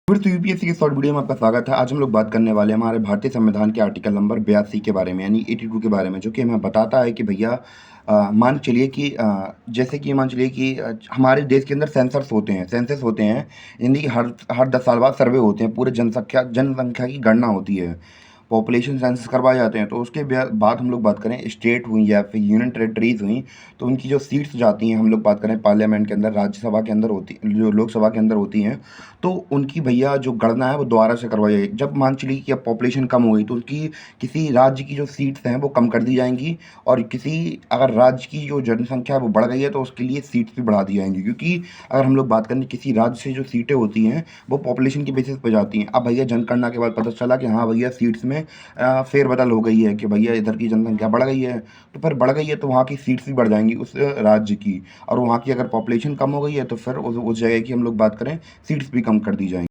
फिर से यूपीएससी के शॉर्ट वीडियो में आपका स्वागत है। आज हम लोग बात करने वाले हैं हमारे भारतीय संविधान के आर्टिकल नंबर 82 के बारे में, यानी 82 के बारे में, जो कि हमें बताता है कि भैया मान चलिए कि जैसे कि मान चलिए कि हमारे देश के अंदर सेंसस होते हैं, यानी कि हर 10 साल बाद सर्वे होते हैं, पूरे जनसंख्या की गणना होती है, पॉपुलेशन सेंसस करवाए जाते हैं। तो उसके बाद हम लोग बात करें स्टेट हुई या फिर यूनियन टेरेटरीज हुई, तो उनकी जो सीट्स जाती हैं, हम लोग बात करें पार्लियामेंट के अंदर, राज्यसभा के अंदर होती, जो लोकसभा के अंदर होती हैं, तो उनकी भैया जो गणना है वो दोबारा से करवाई जाएगी। जब मान चलिए कि अब पॉपुलेशन कम हो गई तो उनकी किसी राज्य की जो सीट्स हैं वो कम कर दी जाएंगी, और अगर राज्य की जो जनसंख्या है वो बढ़ गई है तो उसके लिए सीट्स भी बढ़ा दी जाएंगी। क्योंकि अगर हम लोग बात करें किसी राज्य से जो सीटें होती हैं वो पॉपुलेशन की बेसिस पे जाती हैं। अब भैया जनगणना के बाद पता चला कि हाँ भैया सीट्स में फेरबदल हो गई है, कि भैया इधर की जनसंख्या बढ़ गई है, तो फिर बढ़ गई है तो वहाँ की सीट्स भी बढ़ जाएंगी उस राज्य की। और वहाँ की अगर पॉपुलेशन कम हो गई है तो फिर उस जगह की हम लोग बात करें सीट्स भी कम कर दी जाएंगी।